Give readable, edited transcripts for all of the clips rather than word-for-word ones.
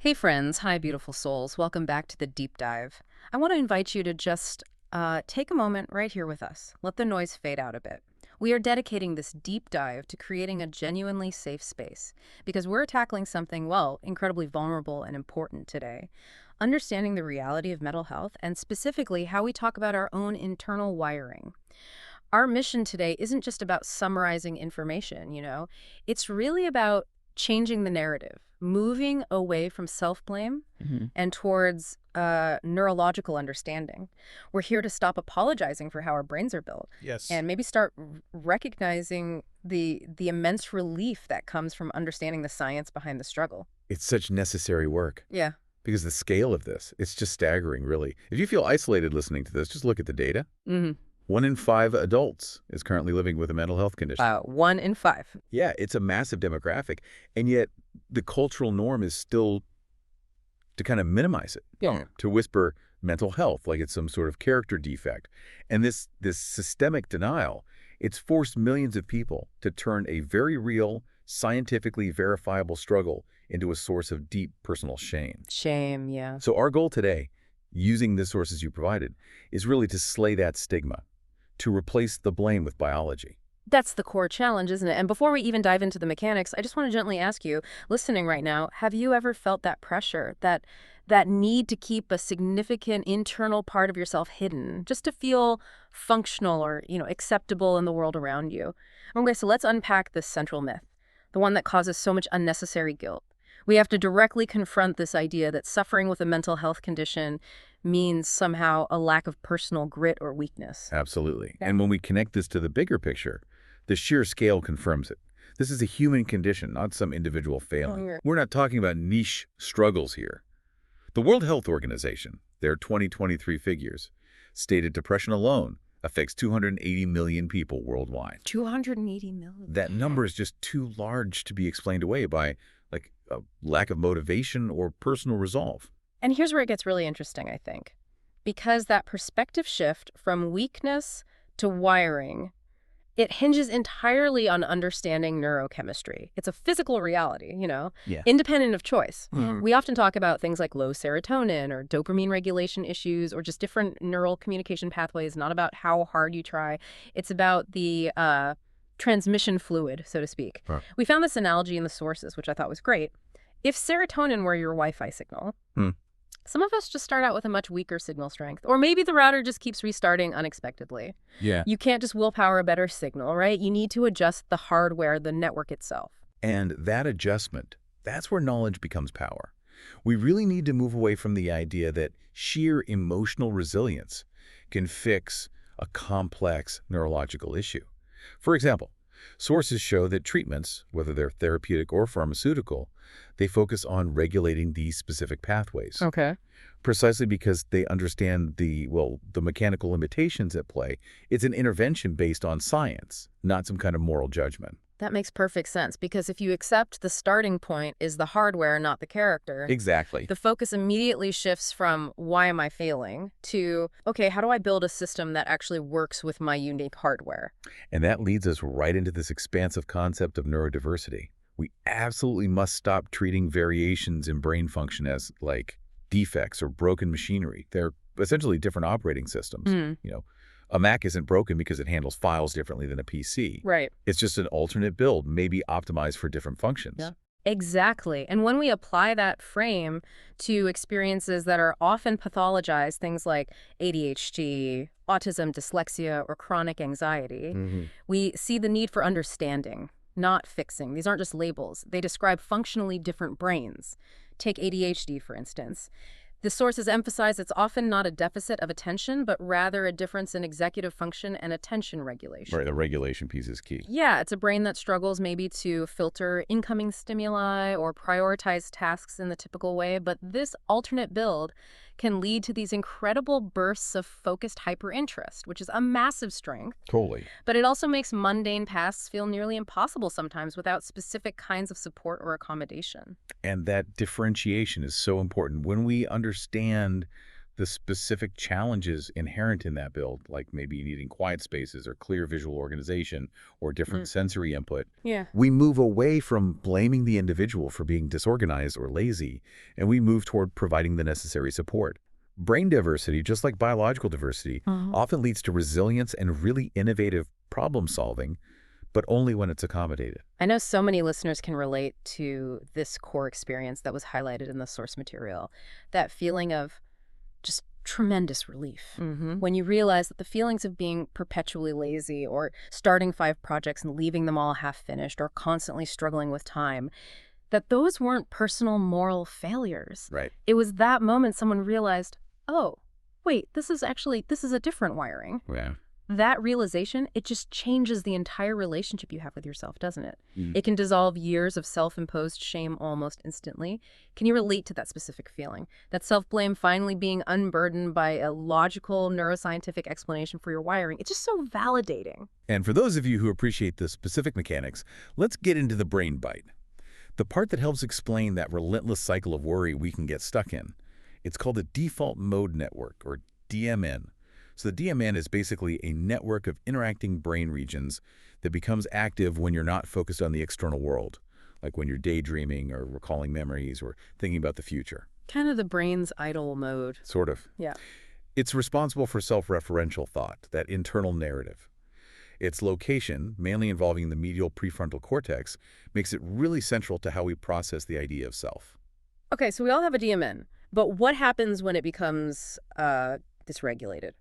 Hey friends, hi beautiful souls. Welcome back to the deep dive. I want to invite you to just take a moment right here with us. Let the noise fade out a bit. We are dedicating this deep dive to creating a genuinely safe space because we're tackling something, well, incredibly vulnerable and important today. Understanding the reality of mental health and specifically how we talk about our own internal wiring. Our mission today isn't just about summarizing information. It's really about changing the narrative, moving away from self-blame Mhm. and towards neurological understanding. We're here to stop apologizing for how our brains are built Yes. and maybe start recognizing the immense relief that comes from understanding the science behind the struggle. It's such necessary work Yeah. because the scale of this, it's just staggering, really. If you feel isolated listening to this, just look at the data. Mm-hmm. 1 in 5 adults is currently living with a mental health condition. 1 in 5. Yeah, it's a massive demographic, and yet the cultural norm is still to kind of minimize it, Yeah. to whisper mental health like it's some sort of character defect. And this systemic denial, it's forced millions of people to turn a very real, scientifically verifiable struggle into a source of deep personal shame. Shame, yeah. So our goal today, using the sources you provided, is really to slay that stigma, to replace the blame with biology. That's the core challenge, isn't it? And before we even dive into the mechanics, I just want to gently ask you, listening right now, have you ever felt that pressure, that need to keep a significant internal part of yourself hidden, just to feel functional or, acceptable in the world around you? Okay, so let's unpack this central myth, the one that causes so much unnecessary guilt. We have to directly confront this idea that suffering with a mental health condition means somehow a lack of personal grit or weakness. Absolutely. Yeah. And when we connect this to the bigger picture, the sheer scale confirms it. This is a human condition, not some individual failing. yeah. We're not talking about niche struggles here. The World Health Organization, their 2023 figures, stated depression alone affects 280 million people worldwide. 280 million. That number is just too large to be explained away by, like, a lack of motivation or personal resolve. And here's where it gets really interesting, I think. Because that perspective shift from weakness to wiring, it hinges entirely on understanding neurochemistry. It's a physical reality, Yeah. independent of choice. Mhm. We often talk about things like low serotonin or dopamine regulation issues or just different neural communication pathways, not about how hard you try. It's about the transmission fluid, so to speak. Right. We found this analogy in the sources, which I thought was great. If serotonin were your Wi-Fi signal, some of us just start out with a much weaker signal strength. Or maybe the router just keeps restarting unexpectedly. Yeah. You can't just willpower a better signal, right? You need to adjust the hardware, the network itself. And that adjustment, that's where knowledge becomes power. We really need to move away from the idea that sheer emotional resilience can fix a complex neurological issue. For example, sources show that treatments, whether they're therapeutic or pharmaceutical, they focus on regulating these specific pathways. Okay. Precisely because they understand the mechanical limitations at play. It's an intervention based on science, not some kind of moral judgment. That makes perfect sense because if you accept the starting point is the hardware, not the character, Exactly. the focus immediately shifts from why am I failing to, okay, how do I build a system that actually works with my unique hardware? And that leads us right into this expansive concept of neurodiversity. We absolutely must stop treating variations in brain function as, like, defects or broken machinery. They're essentially different operating systems. A Mac isn't broken because it handles files differently than a PC. Right. It's just an alternate build, maybe optimized for different functions. Yeah. Exactly. And when we apply that frame to experiences that are often pathologized, things like ADHD, autism, dyslexia, or chronic anxiety, we see the need for understanding, not fixing. These aren't just labels. They describe functionally different brains. Take ADHD, for instance. The sources emphasize it's often not a deficit of attention, but rather a difference in executive function and attention regulation. Right, the regulation piece is key. Yeah, it's a brain that struggles maybe to filter incoming stimuli or prioritize tasks in the typical way, but this alternate build can lead to these incredible bursts of focused hyperinterest, which is a massive strength. Totally. But it also makes mundane tasks feel nearly impossible sometimes without specific kinds of support or accommodation. And that differentiation is so important. When we understand the specific challenges inherent in that build, like maybe needing quiet spaces or clear visual organization or different sensory input, Yeah. we move away from blaming the individual for being disorganized or lazy, and we move toward providing the necessary support. Brain diversity, just like biological diversity, often leads to resilience and really innovative problem solving, but only when it's accommodated. I know so many listeners can relate to this core experience that was highlighted in the source material, that feeling of just tremendous relief. When you realize that the feelings of being perpetually lazy or starting 5 projects and leaving them all half finished or constantly struggling with time, that those weren't personal moral failures. Right. It was that moment someone realized, oh, wait, this is a different wiring. Yeah. That realization, it just changes the entire relationship you have with yourself, doesn't it? Mm. It can dissolve years of self-imposed shame almost instantly. Can you relate to that specific feeling? That self-blame finally being unburdened by a logical, neuroscientific explanation for your wiring. It's just so validating. And for those of you who appreciate the specific mechanics, let's get into the brain bite. The part that helps explain that relentless cycle of worry we can get stuck in. It's called the default mode network, or DMN. So the DMN is basically a network of interacting brain regions that becomes active when you're not focused on the external world, like when you're daydreaming or recalling memories or thinking about the future. Kind of the brain's idle mode. Sort of. Yeah. It's responsible for self-referential thought, that internal narrative. Its location, mainly involving the medial prefrontal cortex, makes it really central to how we process the idea of self. Okay, so we all have a DMN, but what happens when it becomes dysregulated?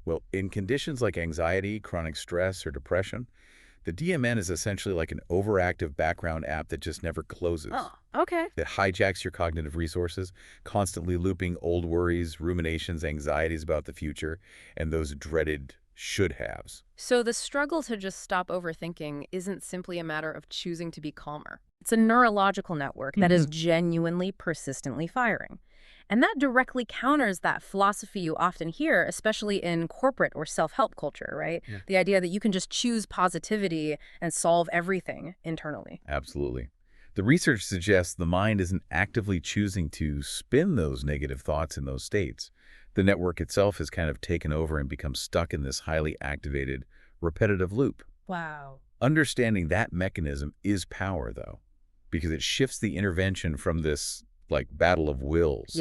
Well, in conditions like anxiety, chronic stress, or depression, the DMN is essentially like an overactive background app that just never closes. Oh, okay. That hijacks your cognitive resources, constantly looping old worries, ruminations, anxieties about the future, and those dreaded should-haves. So the struggle to just stop overthinking isn't simply a matter of choosing to be calmer. It's a neurological network that is genuinely, persistently firing. And that directly counters that philosophy you often hear, especially in corporate or self-help culture, right? Yeah. The idea that you can just choose positivity and solve everything internally. Absolutely. The research suggests the mind isn't actively choosing to spin those negative thoughts in those states. The network itself has kind of taken over and become stuck in this highly activated, repetitive loop. Wow. Understanding that mechanism is power, though, because it shifts the intervention from this, like, battle of wills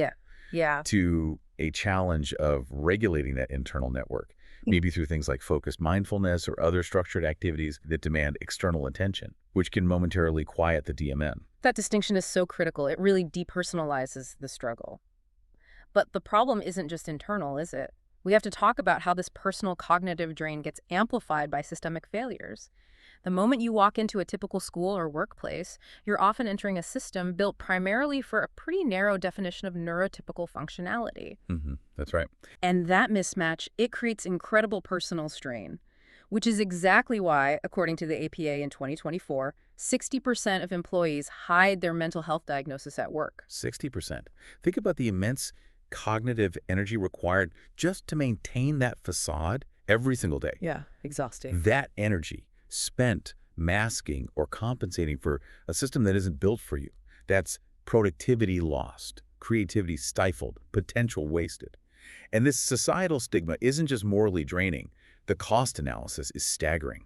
Yeah. to a challenge of regulating that internal network, maybe through things like focused mindfulness or other structured activities that demand external attention, which can momentarily quiet the DMN. That distinction is so critical. It really depersonalizes the struggle. But the problem isn't just internal, is it? We have to talk about how this personal cognitive drain gets amplified by systemic failures. The moment you walk into a typical school or workplace, you're often entering a system built primarily for a pretty narrow definition of neurotypical functionality. That's right. And that mismatch, it creates incredible personal strain, which is exactly why, according to the APA in 2024, 60% of employees hide their mental health diagnosis at work. 60%. Think about the immense cognitive energy required just to maintain that facade every single day. Yeah, exhausting. That energy spent masking or compensating for a system that isn't built for you. That's productivity lost, creativity stifled, potential wasted. And this societal stigma isn't just morally draining. The cost analysis is staggering.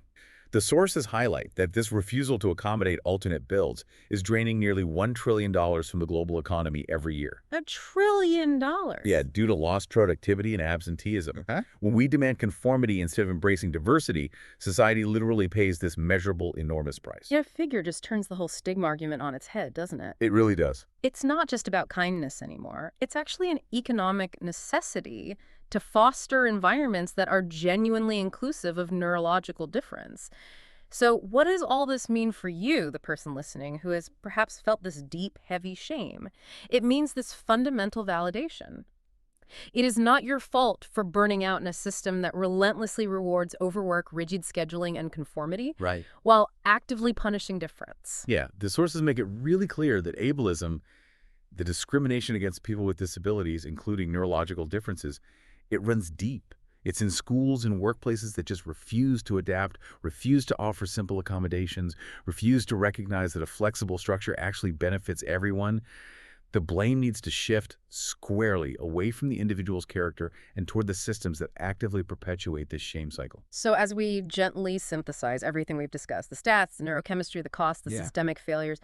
The sources highlight that this refusal to accommodate alternate builds is draining nearly $1 trillion from the global economy every year. $1 trillion? Yeah, due to lost productivity and absenteeism. When we demand conformity instead of embracing diversity, society literally pays this measurable, enormous price. Yeah, figure just turns the whole stigma argument on its head, doesn't it? It really does. It's not just about kindness anymore. It's actually an economic necessity to foster environments that are genuinely inclusive of neurological difference. So what does all this mean for you, the person listening, who has perhaps felt this deep, heavy shame? It means this fundamental validation. It is not your fault for burning out in a system that relentlessly rewards overwork, rigid scheduling, and conformity, Right. while actively punishing difference. Yeah, the sources make it really clear that ableism, the discrimination against people with disabilities, including neurological differences, it runs deep. It's in schools and workplaces that just refuse to adapt, refuse to offer simple accommodations, refuse to recognize that a flexible structure actually benefits everyone. The blame needs to shift squarely away from the individual's character and toward the systems that actively perpetuate this shame cycle. So as we gently synthesize everything we've discussed, the stats, the neurochemistry, the cost, the Yeah. systemic failures,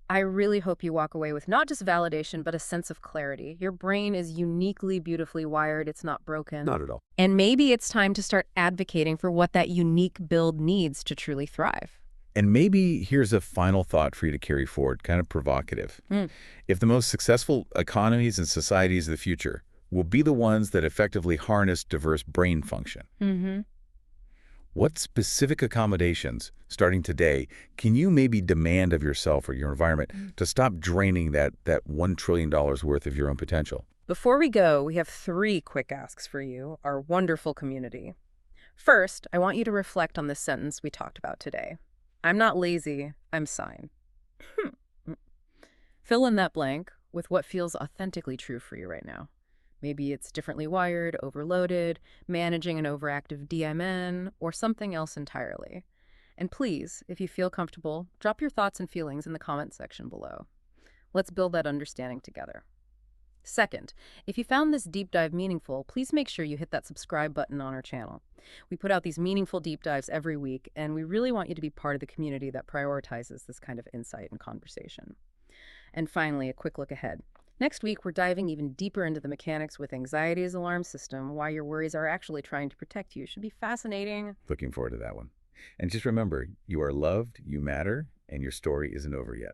I really hope you walk away with not just validation, but a sense of clarity. Your brain is uniquely, beautifully wired. It's not broken. Not at all. And maybe it's time to start advocating for what that unique build needs to truly thrive. And maybe here's a final thought for you to carry forward, kind of provocative. Mm. If the most successful economies and societies of the future will be the ones that effectively harness diverse brain function, Mm-hmm. what specific accommodations, starting today, can you maybe demand of yourself or your environment to stop draining that $1 trillion worth of your own potential? Before we go, we have 3 quick asks for you, our wonderful community. First, I want you to reflect on this sentence we talked about today. I'm not lazy, I'm sane. Fill in that blank with what feels authentically true for you right now. Maybe it's differently wired, overloaded, managing an overactive DMN, or something else entirely. And please, if you feel comfortable, drop your thoughts and feelings in the comment section below. Let's build that understanding together. Second, if you found this deep dive meaningful, please make sure you hit that subscribe button on our channel. We put out these meaningful deep dives every week, and we really want you to be part of the community that prioritizes this kind of insight and conversation. And finally, a quick look ahead. Next week, we're diving even deeper into the mechanics with anxiety's alarm system, why your worries are actually trying to protect you. Should be fascinating. Looking forward to that one. And just remember, you are loved, you matter, and your story isn't over yet.